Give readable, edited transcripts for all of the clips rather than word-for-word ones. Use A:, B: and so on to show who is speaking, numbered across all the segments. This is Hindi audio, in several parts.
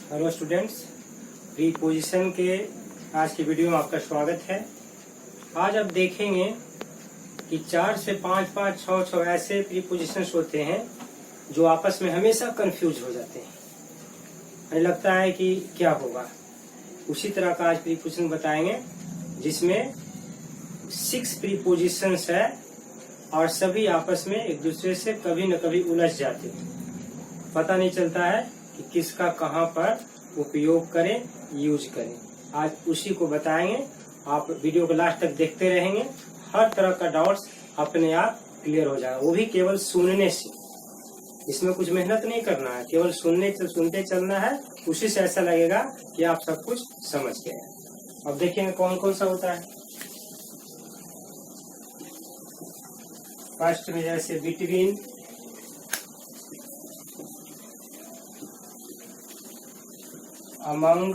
A: हेलो स्टूडेंट्स, प्रीपोजिशन के आज की वीडियो में आपका स्वागत है। आज आप देखेंगे कि 4 से 5 5 6 6 ऐसे प्रीपोजिशंस होते हैं जो आपस में हमेशा कंफ्यूज हो जाते हैं। हमें लगता है कि क्या होगा। उसी तरह का आज प्रीपोजिशन बताएंगे जिसमें 6 प्रीपोजिशंस है और सभी आपस में एक दूसरे से कभी न कभी उलझ जाते हैं। पता नहीं चलता है कि किसका कहाँ पर उपयोग करें, यूज करें। आज उसी को बताएंगे। आप वीडियो को लास्ट तक देखते रहेंगे। हर तरह का डाउट्स अपने आप क्लियर हो जाएगा, वो भी केवल सुनने से। इसमें कुछ मेहनत नहीं करना है, केवल सुनते चलना है। उसी से ऐसा लगेगा कि आप सब कुछ समझ गए। अब देखेंगे कौन कौन सा होता है। फर्स्ट में जैसे between, among,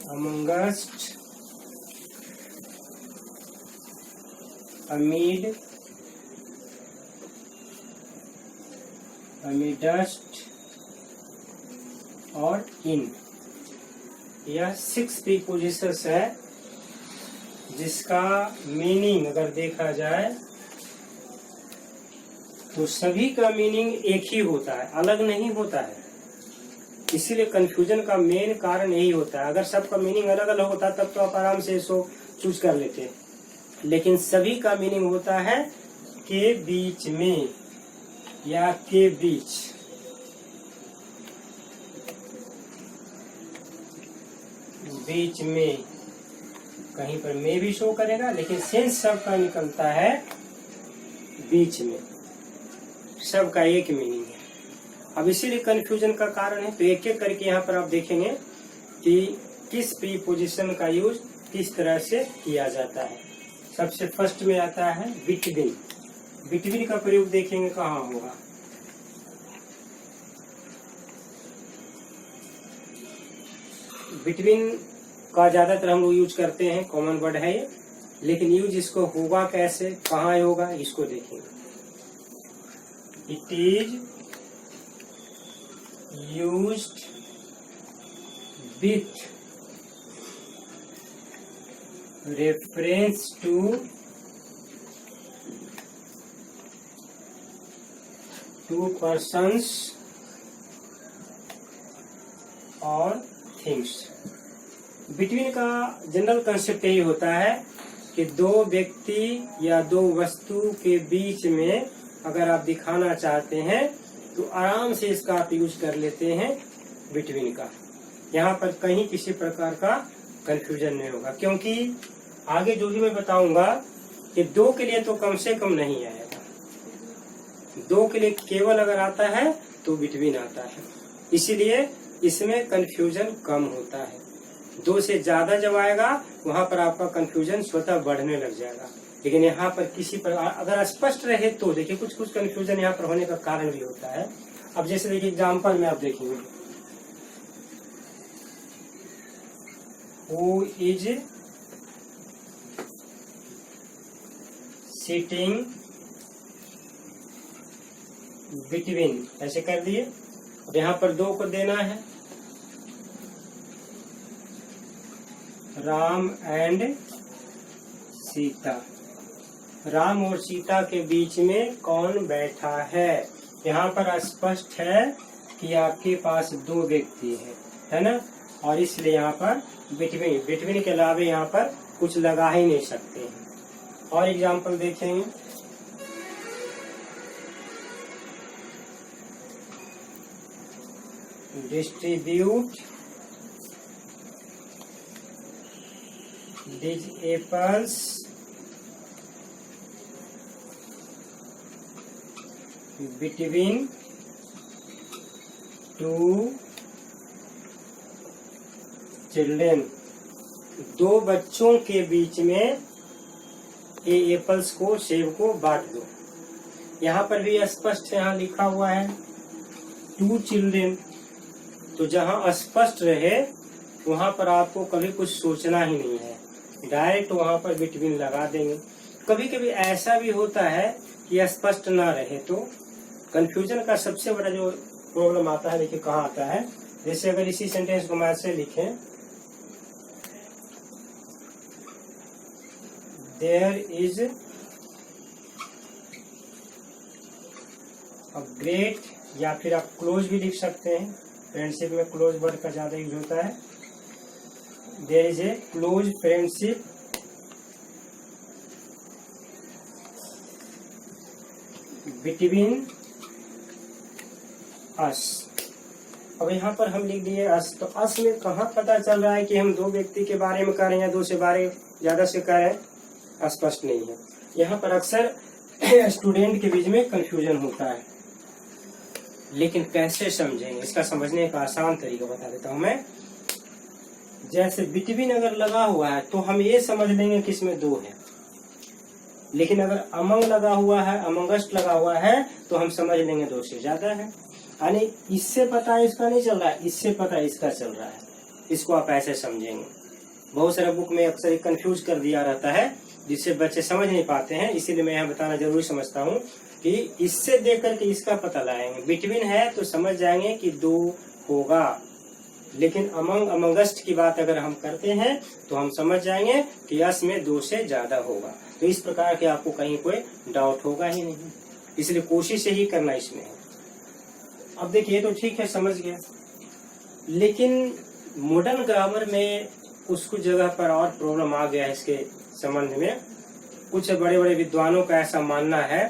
A: amongst, amid, amidst और in। यह 6 प्रीपोजिशंस है जिसका मीनिंग अगर देखा जाए तो सभी का मीनिंग एक ही होता है, अलग नहीं होता है। इसीलिए कंफ्यूजन का मेन कारण यही होता है। अगर सबका मीनिंग अलग अलग होता तब तो आप आराम से इसको चूज कर लेते, लेकिन सभी का मीनिंग होता है के बीच में या के बीच। बीच में कहीं पर में भी शो करेगा, लेकिन सेंस सबका निकलता है बीच में। सबका एक मीनिंग है। अब इसीलिए कंफ्यूजन का कारण है। तो एक एक करके यहाँ पर आप देखेंगे कि किस प्रीपोजिशन का यूज किस तरह से किया जाता है। सबसे फर्स्ट में आता है बिटवीन। बिटवीन का प्रयोग देखेंगे कहाँ होगा। बिटवीन का ज्यादातर हम लोग यूज करते हैं, कॉमन वर्ड है ये, लेकिन यूज इसको होगा कैसे, कहाँ होगा, इसको देखेंगे। It is used with reference to two persons or things। Between का जनरल कंसेप्ट यही होता है कि दो व्यक्ति या दो वस्तु के बीच में अगर आप दिखाना चाहते हैं तो आराम से इसका आप यूज कर लेते हैं बिटवीन का। यहाँ पर कहीं किसी प्रकार का कंफ्यूजन नहीं होगा, क्योंकि आगे जो भी मैं बताऊंगा कि दो के लिए तो कम से कम नहीं आएगा। दो के लिए केवल अगर आता है तो बिटवीन आता है, इसीलिए इसमें कंफ्यूजन कम होता है। दो से ज्यादा जब आएगा वहां पर आपका कंफ्यूजन स्वतः बढ़ने लग जाएगा। लेकिन यहाँ पर किसी पर अगर स्पष्ट रहे तो देखिए कुछ कुछ कंफ्यूजन यहाँ पर होने का कारण भी होता है। अब जैसे देखिए एग्जाम्पल में आप देखेंगे, हु इज सिटिंग बिटवीन, ऐसे कर दिए। अब यहाँ पर दो को देना है, राम एंड सीता। राम और सीता के बीच में कौन बैठा है। यहाँ पर स्पष्ट है कि आपके पास दो व्यक्ति है ना, और इसलिए यहाँ पर बिटवीन के अलावा यहाँ पर कुछ लगा ही नहीं सकते हैं। और एग्जाम्पल देखेंगे, distribute these apples between two children। दो बच्चों के बीच में ये एप्पल्स को, सेब को बांट दो। यहाँ पर भी स्पष्ट यहाँ लिखा हुआ है 2 चिल्ड्रेन। तो जहाँ स्पष्ट रहे वहां पर आपको कभी कुछ सोचना ही नहीं है, डायरेक्ट वहां पर बिटवीन लगा देंगे। कभी कभी ऐसा भी होता है कि स्पष्ट ना रहे, तो कंफ्यूजन का सबसे बड़ा जो प्रॉब्लम आता है, देखिए कहाँ आता है। जैसे अगर इसी सेंटेंस को मैं ऐसे लिखें, देयर इज अ ग्रेट, या फिर आप क्लोज भी लिख सकते हैं, फ्रेंडशिप में क्लोज वर्ड का ज्यादा यूज होता है। There is a close friendship between us. अब यहाँ पर हम लिख दिए अस, तो अस में कहाँ पता चल रहा है कि हम दो व्यक्ति के बारे में कह रहे हैं या दो से बारे ज्यादा से कह रहे हैं, स्पष्ट नहीं है। यहाँ पर अक्सर स्टूडेंट के बीच में कंफ्यूजन होता है, लेकिन कैसे समझेंगे, इसका समझने का आसान तरीका बता देता हूं मैं। जैसे बिटवीन अगर लगा हुआ है तो हम ये समझ लेंगे कि इसमें दो है, लेकिन अगर अमंग लगा हुआ है, अमंगस्ट लगा हुआ है, तो हम समझ लेंगे दो से ज्यादा है। यानी इससे पता है इसका नहीं चल रहा है, इससे पता है इसका चल रहा है, इसको आप ऐसे समझेंगे। बहुत सारे बुक में अक्सर कंफ्यूज कर दिया रहता है, जिससे बच्चे समझ नहीं पाते हैं, इसीलिए मैं यहाँ बताना जरूरी समझता हूँ कि इससे देख करके इसका पता लगाएंगे। बिटवीन है तो समझ जाएंगे कि दो होगा, लेकिन अमंग अमंगस्ट की बात अगर हम करते हैं तो हम समझ जाएंगे कि यस में दो से ज्यादा होगा। तो इस प्रकार के आपको कहीं कोई डाउट होगा ही नहीं, इसलिए कोशिश ही करना इसमें है। अब देखिए, तो ठीक है, समझ गया, लेकिन मॉडर्न ग्रामर में कुछ जगह पर और प्रॉब्लम आ गया है। इसके संबंध में कुछ बड़े बड़े विद्वानों का ऐसा मानना है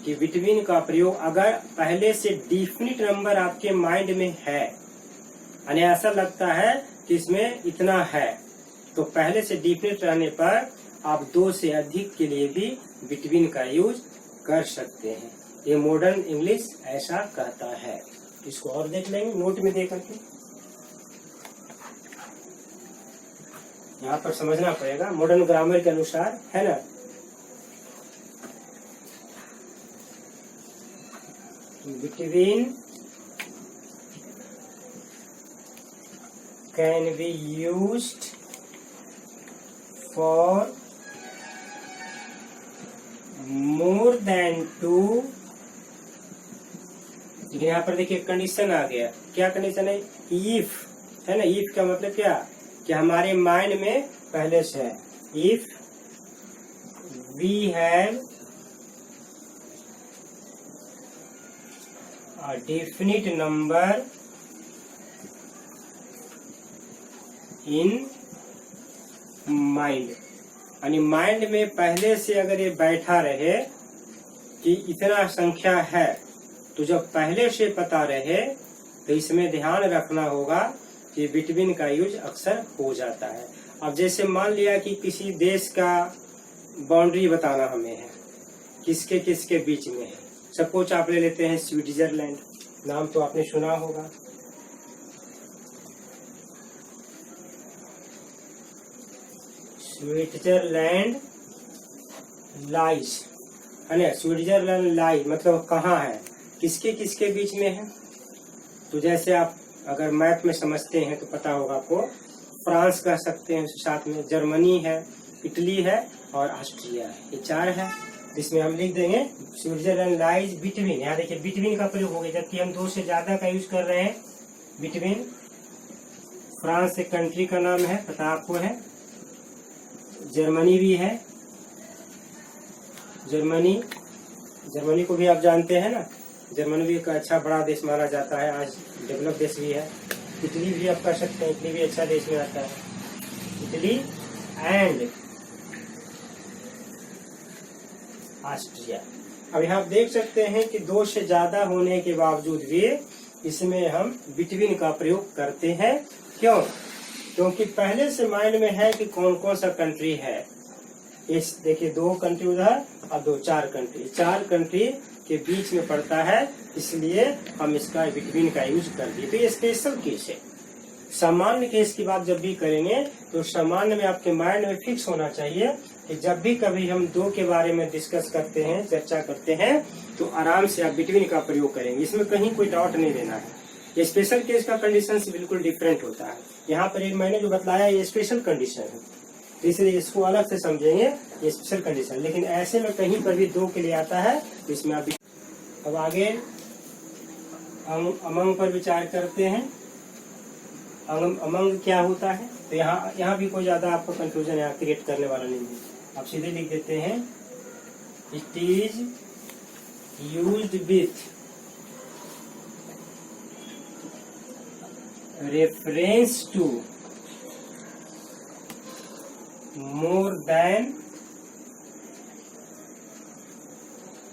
A: कि बिटवीन का प्रयोग अगर पहले से डिफिनिट नंबर आपके माइंड में है, यानी ऐसा लगता है कि इसमें इतना है, तो पहले से डिफिनिट रहने पर आप दो से अधिक के लिए भी बिटवीन का यूज कर सकते हैं। ये मॉडर्न इंग्लिश ऐसा कहता है। इसको और देख लेंगे नोट में दे करके, यहाँ पर समझना पड़ेगा मॉडर्न ग्रामर के अनुसार, है ना। Between can be used for more than two, लेकिन यहाँ पर देखिए कंडीशन आ गया। क्या कंडीशन है? इफ, है ना। इफ का मतलब क्या, कि हमारे माइंड में पहले से है। If we have a definite number in mind, यानी माइंड में पहले से अगर ये बैठा रहे कि इतना संख्या है, तो जब पहले से पता रहे तो इसमें ध्यान रखना होगा कि बिटवीन का यूज अक्सर हो जाता है। अब जैसे मान लिया कि किसी देश का बाउंड्री बताना हमें है, किसके किसके बीच में है। सपोज आप ले लेते हैं स्विट्जरलैंड, नाम तो आपने सुना होगा। स्विट्जरलैंड लाइज, है ना। स्विट्जरलैंड लाइज मतलब कहाँ है, किसके किसके बीच में है। तो जैसे आप अगर मैप में समझते हैं तो पता होगा आपको, फ्रांस कह सकते हैं, साथ में जर्मनी है, इटली है और ऑस्ट्रिया है, ये चार है। इसमें हम लिख देंगे स्विट्जरलैंड लाइज बिटवीन। यहाँ देखिए बिटवीन का प्रयोग हो गया, जबकि हम दो से ज्यादा का यूज कर रहे हैं। बिटवीन, फ्रांस एक कंट्री का नाम है, पता आपको है। जर्मनी भी है, जर्मनी को भी आप जानते हैं ना। जर्मनी भी एक अच्छा बड़ा देश माना जाता है, आज डेवलप देश भी है। इटली भी आप कह सकते हैं, इटली भी अच्छा देश में आता है, इटली एंड ऑस्ट्रिया। अब यहाँ आप देख सकते हैं कि दो से ज्यादा होने के बावजूद भी इसमें हम बिटवीन का प्रयोग करते हैं। क्यों? क्योंकि पहले से माइंड में है कि कौन कौन सा कंट्री है। इस देखिए दो कंट्री उधर और दो चार कंट्री के बीच में पड़ता है, इसलिए हम इसका बिटवीन का यूज कर दिए। तो ये स्पेशल केस है। सामान्य केस की बात जब भी करेंगे तो सामान्य में आपके माइंड में फिक्स होना चाहिए कि जब भी कभी हम दो के बारे में डिस्कस करते हैं, चर्चा करते हैं, तो आराम से आप बिटवीन का प्रयोग करेंगे, इसमें कहीं कोई डाउट नहीं लेना है। ये स्पेशल केस का कंडीशन से बिल्कुल डिफरेंट होता है। यहाँ पर एक मैंने जो बतलाया ये स्पेशल कंडीशन है, तो इसलिए इसको अलग से समझेंगे, ये स्पेशल कंडीशन। लेकिन ऐसे में कहीं पर भी 2 के लिए आता है तो इसमें आप अब आगे अमंग पर विचार करते हैं। अमंग क्या होता है, तो यहाँ भी कोई ज्यादा आपको कंफ्यूजन यहाँ क्रिएट करने वाला नहीं है। आप सीधे लिख देते हैं it is used with reference to more than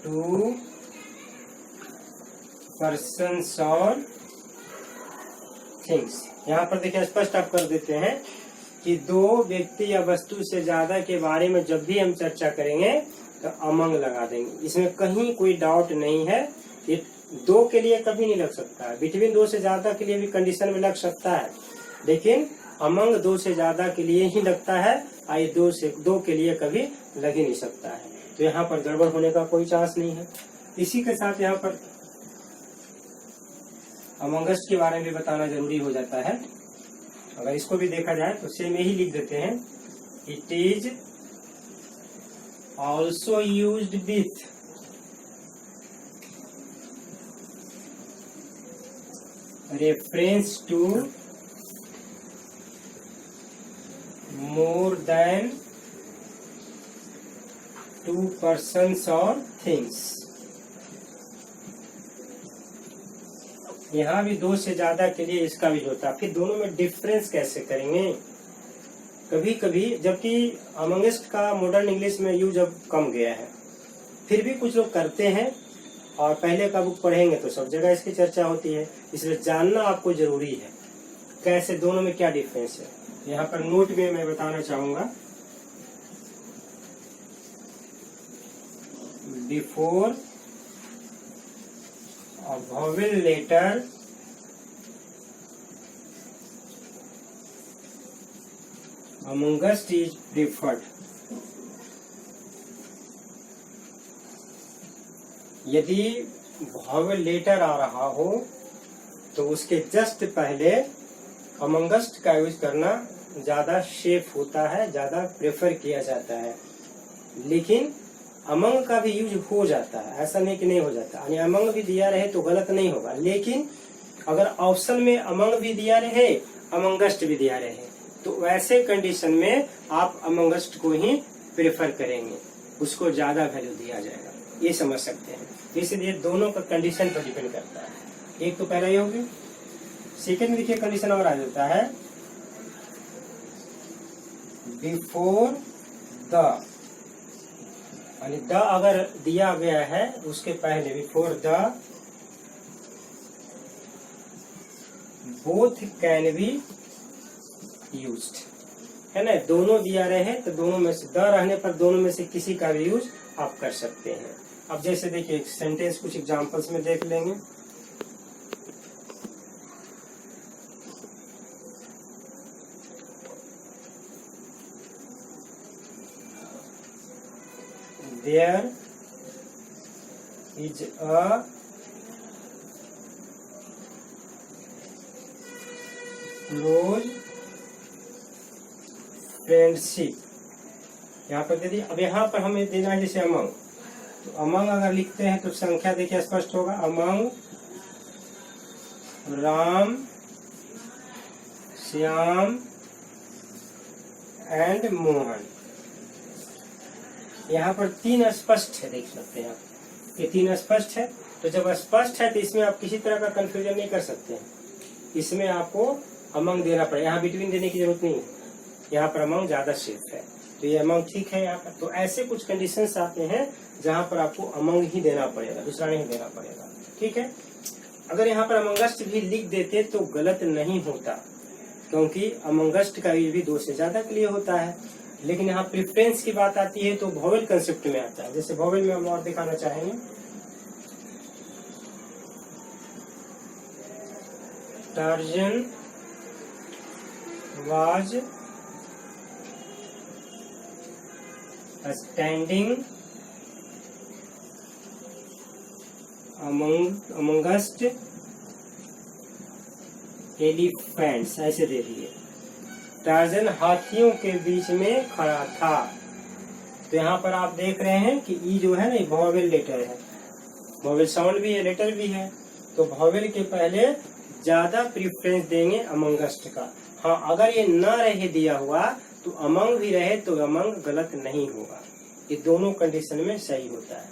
A: 2 persons और थिंग्स। यहाँ पर देखिए स्पष्ट आप कर देते हैं कि 2 व्यक्ति या वस्तु से ज्यादा के बारे में जब भी हम चर्चा करेंगे तो अमंग लगा देंगे। इसमें कहीं कोई डाउट नहीं है। ये 2 के लिए कभी नहीं लग सकता है, बिटवीन 2 से ज्यादा के लिए भी कंडीशन में लग सकता है, लेकिन अमंग 2 से ज्यादा के लिए ही लगता है। आई 2 के लिए कभी लग ही नहीं सकता है। तो यहाँ पर गड़बड़ होने का कोई चांस नहीं है। इसी के साथ यहाँ पर अमंगस के बारे में बताना जरूरी हो जाता है। अगर इसको भी देखा जाए तो सेम यही लिख देते हैं it is also used with reference to more than 2 persons और थिंग्स। यहाँ भी 2 से ज्यादा के लिए इसका भी होता है। फिर दोनों में डिफरेंस कैसे करेंगे? कभी कभी, जबकि अमंगेस्ट का मॉडर्न इंग्लिश में यूज अब कम गया है, फिर भी कुछ लोग करते हैं और पहले का बुक पढ़ेंगे तो सब जगह इसकी चर्चा होती है। इसलिए जानना आपको जरूरी है कैसे दोनों में क्या डिफरेंस है। यहाँ पर नोट में मैं बताना चाहूंगा before a vowel letter amongst is preferred। यदि vowel लेटर आ रहा हो तो उसके जस्ट पहले अमंगस्ट का यूज करना ज्यादा सेफ होता है, ज्यादा प्रेफर किया जाता है। लेकिन अमंग का भी यूज हो जाता है, ऐसा नहीं कि नहीं हो जाता। यानी अमंग भी दिया रहे तो गलत नहीं होगा, लेकिन अगर ऑप्शन में अमंग भी दिया रहे अमंगस्ट भी दिया रहे तो वैसे कंडीशन में आप अमंगस्ट को ही प्रेफर करेंगे, उसको ज्यादा वैल्यू दिया जाएगा। ये समझ सकते हैं। इसलिए दोनों का कंडीशन पर डिपेंड करता है। एक तो पहला ये होगी। सेकेंड देखिए कंडीशन और आ जाता है बिफोर द, यानी द अगर दिया गया है उसके पहले before the both can be used, है ना। दोनों दिया रहे तो दोनों में से द रहने पर दोनों में से किसी का भी यूज आप कर सकते हैं। अब जैसे देखिए एक सेंटेंस कुछ एग्जांपल्स में देख लेंगे। There is a close friendship, यहाँ पर दे दी। अब यहाँ पर हमें देना है जैसे अमंग, तो अमंग अगर लिखते हैं तो संख्या देखिए स्पष्ट होगा। Among Ram, Shyam and Mohan. यहाँ पर 3 स्पष्ट है, देख सकते हैं आप। ये 3 स्पष्ट है, तो जब स्पष्ट है तो इसमें आप किसी तरह का कंफ्यूजन नहीं कर सकते हैं। इसमें आपको अमंग देना पड़ेगा, यहाँ बिटवीन देने की जरूरत नहीं है। यहाँ पर अमंग ज्यादा सेफ है, तो ये अमंग ठीक है यहाँ पर। तो ऐसे कुछ कंडीशंस आते हैं जहाँ पर आपको अमंग ही देना पड़ेगा, दूसरा नहीं देना पड़ेगा, ठीक है। अगर यहाँ पर अमंगस्ट भी लिख देते तो गलत नहीं होता, क्योंकि अमंगस्ट का यूज भी 2 से ज्यादा के लिए होता है। लेकिन यहाँ प्रेफरेंस की बात आती है तो वॉवेल कंसेप्ट में आता है। जैसे वॉवेल में हम और दिखाना चाहेंगे, torsion was standing amongst elephants, ऐसे दे दिए। टार्जन हाथियों के बीच में खड़ा था। तो यहाँ पर आप देख रहे हैं कि ई जो है ना, वॉवेल लेटर है, वॉवेल साउंड भी है, लेटर भी है। तो वॉवेल के पहले ज्यादा प्रिफरेंस देंगे अमंगस्ट का। हाँ, अगर ये न रहे दिया हुआ तो अमंग भी रहे तो अमंग गलत नहीं होगा। ये दोनों कंडीशन में सही होता है।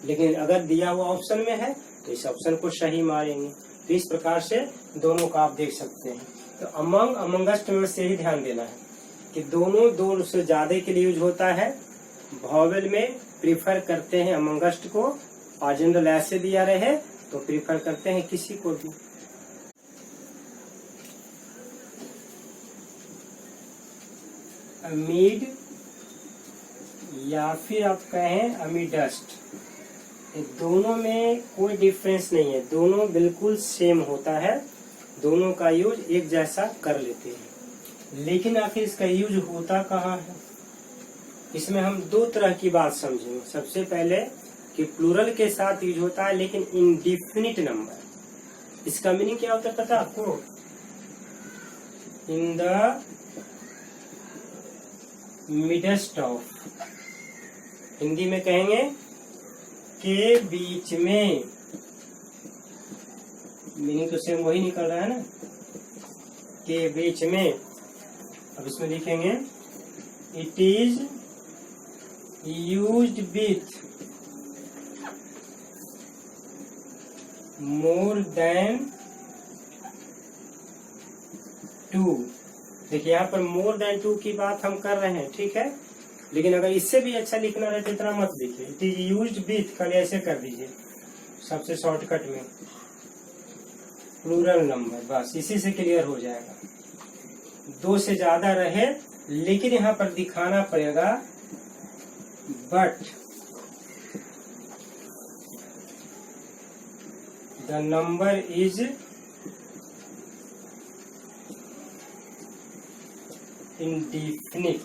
A: लेकिन अगर दिया हुआ ऑप्शन में है तो इस ऑप्शन को सही मारेंगे। तो इस प्रकार से दोनों का आप देख सकते हैं। तो अमंग अमंगस्ट में से ही ध्यान देना है कि दोनों दो से ज्यादा के लिए यूज होता है। वॉवेल में प्रीफर करते हैं अमंगस्ट को, और जनरल ऐसे दिया रहे तो प्रीफर करते हैं किसी को भी। अमीड या फिर आप कहें अमीडस्ट, ये दोनों में कोई डिफरेंस नहीं है, दोनों बिल्कुल सेम होता है, दोनों का यूज एक जैसा कर लेते हैं। लेकिन आखिर इसका यूज होता कहाँ है, इसमें हम दो तरह की बात समझेंगे। सबसे पहले कि प्लूरल के साथ यूज होता है लेकिन इंडिफिनिट नंबर। इसका मीनिंग क्या होता है पता आपको? In the midst of, Hindi में कहेंगे के बीच में। मीनिंग तो सेम वही निकल रहा है ना, के बीच में। अब इसमें लिखेंगे it is used with more than 2। देखिए यहाँ पर मोर देन 2 की बात हम कर रहे हैं, ठीक है। लेकिन अगर इससे भी अच्छा लिखना रहे तो इतना मत लिखिए, इट इज यूज्ड विथ, कल ऐसे कर दीजिए सबसे शॉर्टकट में, प्लूरल नंबर, बस इसी से क्लियर हो जाएगा। 2 से ज्यादा रहे, लेकिन यहाँ पर दिखाना पड़ेगा but the number is indefinite.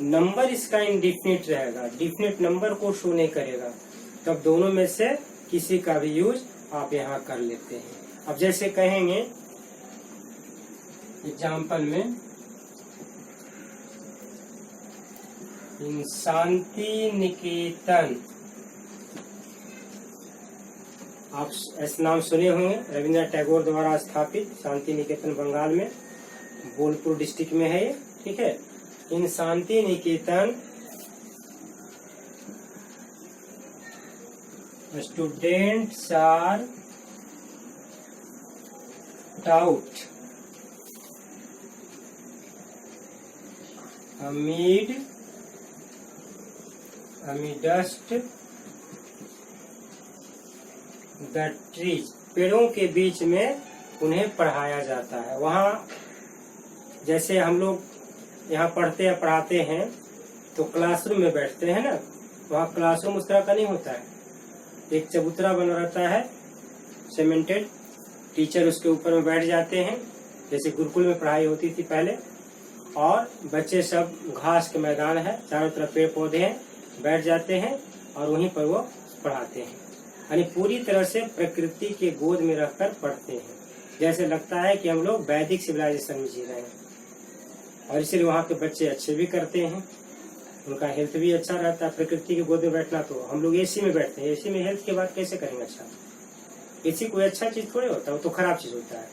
A: Number इसका इंडिफिनिट रहेगा, डिफिनिट नंबर को शो नहीं करेगा। तब दोनों में से किसी का भी यूज आप यहाँ कर लेते हैं। अब जैसे कहेंगे एग्जाम्पल में, इन शांति निकेतन, आप ऐसा नाम सुने होंगे, रविन्द्रनाथ टैगोर द्वारा स्थापित शांति निकेतन बंगाल में, बोलपुर डिस्ट्रिक्ट में है ये, ठीक है। In Shantiniketan students are taught amidst the trees, पेड़ों के बीच में उन्हें पढ़ाया जाता है। वहाँ जैसे हम लोग यहाँ पढ़ते या पढ़ाते हैं तो क्लासरूम में बैठते हैं ना, वहाँ क्लासरूम उस तरह का नहीं होता है। एक चबूतरा बना रहता है सीमेंटेड, टीचर उसके ऊपर में बैठ जाते हैं, जैसे गुरुकुल में पढ़ाई होती थी पहले, और बच्चे सब, घास के मैदान है, चारों तरफ पेड़ पौधे हैं, बैठ जाते हैं और वहीं पर वो पढ़ाते हैं। यानी पूरी तरह से प्रकृति के गोद में रखकर पढ़ते हैं, जैसे लगता है कि हम लोग वैदिक सिविलाइजेशन में जी रहे हैं। और इसलिए वहाँ के बच्चे अच्छे भी करते हैं, उनका हेल्थ भी अच्छा रहता है। प्रकृति के गोद में बैठना, तो हम लोग एसी में बैठते हैं, एसी में हेल्थ के बाद कैसे करेंगे अच्छा? एसी कोई अच्छा चीज थोड़ी होता है, वो तो खराब चीज होता है।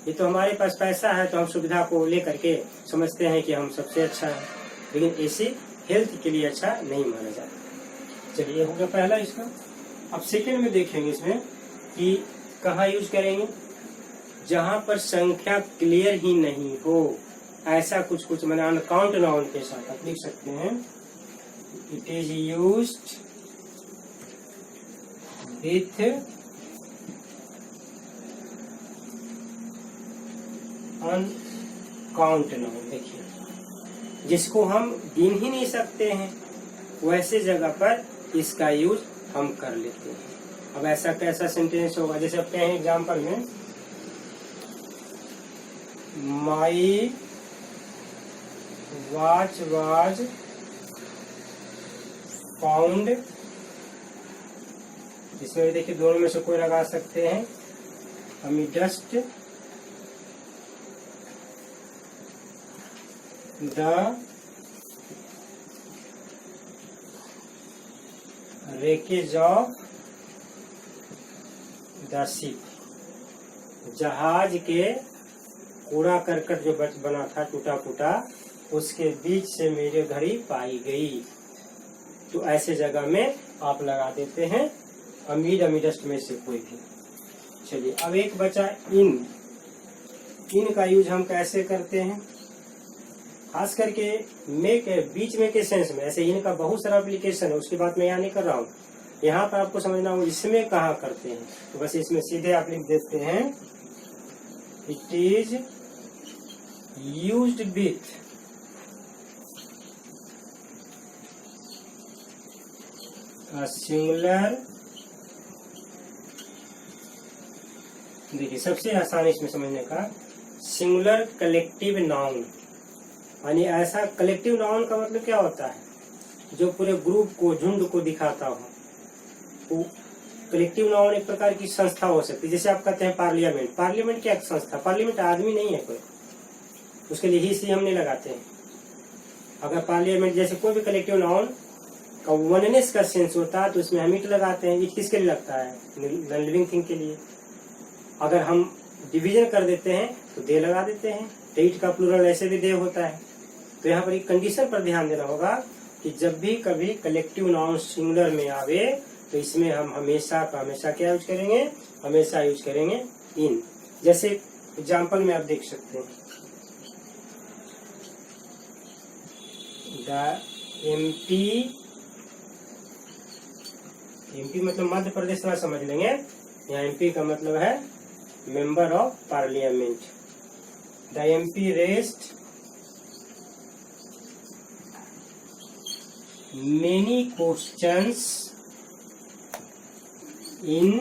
A: ये तो हमारे पास पैसा है तो हम सुविधा को लेकर के समझते हैं कि हम सबसे अच्छा है, लेकिन एसी हेल्थ के लिए अच्छा नहीं माना जाता। चलिए, हो गया पहला इसका। अब सेकंड में देखेंगे इसमें कि कहाँ यूज करेंगे, जहां पर संख्या क्लियर ही नहीं हो, ऐसा कुछ मैंने अनकाउंट नाउन के साथ आप लिख सकते हैं। It is used with uncount noun. देखिए, जिसको हम गिन ही नहीं सकते हैं, वैसे जगह पर इसका यूज हम कर लेते हैं। अब ऐसा कैसा सेंटेंस होगा, जैसे अब कहें एग्जाम्पल में, माई वॉच वाज फाउंड, इसमें देखिए दोनों में से कोई लगा सकते हैं, amidst the wreckage of the ship, जहाज के कूड़ा करकट जो बना था टूटा फूटा, उसके बीच से मेरी घड़ी पाई गई। तो ऐसे जगह में आप लगा देते हैं अमीडस्ट में से कोई भी। चलिए अब एक बचा इन का यूज हम कैसे करते हैं, खास करके मेक बीच में के सेंस में। ऐसे इन का बहुत सारा एप्लीकेशन है, उसकी बात मैं यहाँ नहीं कर रहा हूँ। यहाँ पर आपको समझना हो इसमें कहाँ करते हैं, तो बस इसमें सीधे आप लिख देते हैं it is used with a singular। देखिए सबसे आसान इसमें समझने का, सिंगुलर कलेक्टिव नाउन, यानी ऐसा कलेक्टिव नाउन का मतलब क्या होता है, जो पूरे ग्रुप को झुंड को दिखाता हो। तो कलेक्टिव नाउन एक प्रकार की संस्था हो सकती है, जैसे आप कहते हैं पार्लियामेंट। पार्लियामेंट क्या संस्था, पार्लियामेंट आदमी नहीं है कोई, उसके लिए ही सी हम नहीं लगाते हैं। अगर पार्लियामेंट जैसे कोई भी कलेक्टिव नाउन का वननेस का सेंस होता है तो इसमें हम इट लगाते हैं। इट किसके लिए लगता है, नॉन लिविंग थिंग के लिए। अगर हम डिवीजन कर देते हैं तो दे लगा देते हैं, तो इट का प्लूरल ऐसे भी दे होता है। तो यहाँ पर एक कंडीशन पर ध्यान देना होगा कि जब भी कभी कलेक्टिव नाउन सिंगुलर में आवे तो इसमें हम हमेशा का हमेशा क्या यूज करेंगे, हमेशा यूज करेंगे इन। जैसे एग्जाम्पल में आप देख सकते हैं द एमपी मतलब मध्य प्रदेश में समझ लेंगे। यहाँ एमपी का मतलब है member of parliament. The MP rest many questions in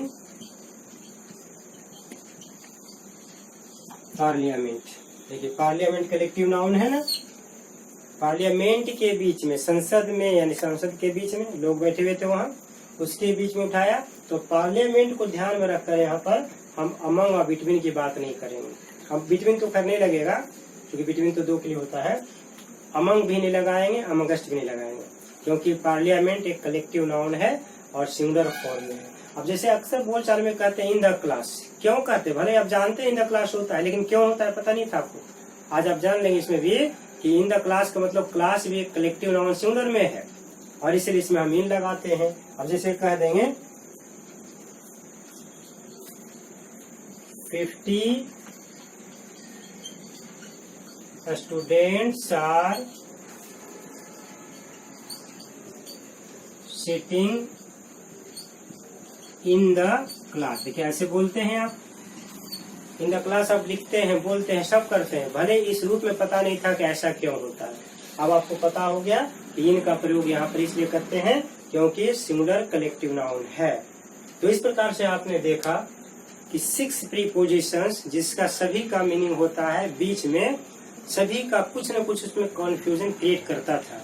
A: parliament. देखिए पार्लियामेंट कलेक्टिव नाउन है ना, पार्लियामेंट के बीच में, संसद में यानी संसद के बीच में लोग बैठे हुए थे वहां, उसके बीच में उठाया। तो पार्लियामेंट को ध्यान में रखकर यहाँ पर हम अमंग और बिटवीन की बात नहीं करेंगे। हम बिटवीन तो करने लगेगा क्योंकि बिटवीन तो दो के लिए होता है, अमंग भी नहीं लगाएंगे, अमंगस्ट भी नहीं लगाएंगे, क्योंकि पार्लियामेंट एक कलेक्टिव नाउन है और सिंगुलर फॉर्म में है। अब जैसे अक्सर बोलचाल में कहते हैं इन द क्लास, क्यों कहते हैं, भले आप जानते हैं इन द क्लास होता है, लेकिन क्यों होता है पता नहीं था आपको। आज आप जान लेंगे इसमें भी कि इन द क्लास का मतलब क्लास भी एक कलेक्टिव नाउन सिंगुलर में है और इसलिए इसमें हम इन लगाते हैं। अब जैसे कह देंगे 50 students are sitting in the class. देखिए ऐसे बोलते हैं आप, इन द क्लास आप लिखते हैं, बोलते हैं, सब करते हैं, भले इस रूप में पता नहीं था कि ऐसा क्यों होता है। अब आपको पता हो गया कि इन का प्रयोग यहाँ पर इसलिए करते हैं क्योंकि सिंगुलर कलेक्टिव नाउन है। तो इस प्रकार से आपने देखा कि 6 प्रीपोजिशंस जिसका सभी का मीनिंग होता है बीच में, सभी का कुछ न कुछ उसमें कॉन्फ्यूजन क्रिएट करता था,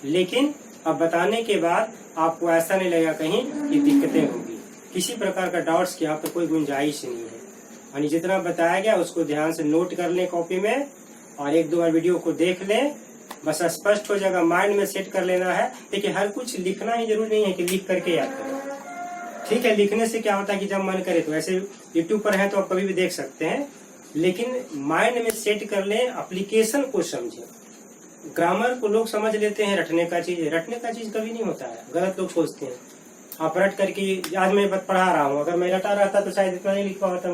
A: लेकिन अब बताने के बाद आपको ऐसा नहीं लगेगा कहीं कि दिक्कतें होंगी, किसी प्रकार का डाउट्स की यहाँ पर कोई गुंजाइश नहीं है। यानी जितना बताया गया उसको ध्यान से नोट कर लें कॉपी में और 1-2 बार वीडियो को देख लें, बस स्पष्ट हो जाएगा, माइंड में सेट कर लेना है। देखिए हर कुछ लिखना ही जरूरी नहीं है कि लिख करके याद करें, ठीक है। लिखने से क्या होता है कि जब मन करे तो ऐसे यूट्यूब पर है तो आप कभी भी देख सकते हैं, लेकिन माइंड में सेट कर लें, एप्लीकेशन को समझें। ग्रामर को लोग समझ लेते हैं रटने का चीज, रटने का चीज कभी नहीं होता है, गलत लोग सोचते हैं। आप रट करके, आज मैं पढ़ा रहा हूँ, अगर मैं रटा रहता तो शायद इतना नहीं लिख पाता।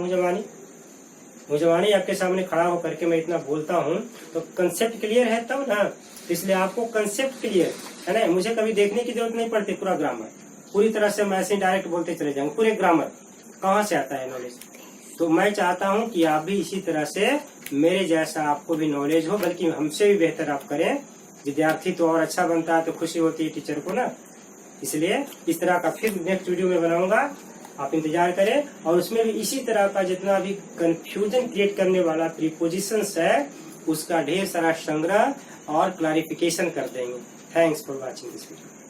A: मुझे वाणी आपके सामने खड़ा होकर के मैं इतना बोलता हूँ तो कंसेप्ट क्लियर है तब ना, इसलिए आपको कंसेप्ट क्लियर है ना, मुझे कभी देखने की जरूरत नहीं पड़ती। पूरा ग्रामर पूरी तरह से मैं ऐसे डायरेक्ट बोलते चले जाऊंगा, पूरे ग्रामर कहाँ से आता है नॉलेज। तो मैं चाहता हूँ कि आप भी इसी तरह से मेरे जैसा आपको भी नॉलेज हो, बल्कि हमसे भी बेहतर आप करें। विद्यार्थी तो और अच्छा बनता है तो खुशी होती है टीचर को ना, इसलिए इस तरह का फिर नेक्स्ट वीडियो में बनाऊंगा, आप इंतजार करें। और उसमें भी इसी तरह का जितना भी कंफ्यूजन क्रिएट करने वाला प्रीपोजिशंस है उसका ढेर सारा संग्रह और क्लैरिफिकेशन कर देंगे। Thanks for watching this video.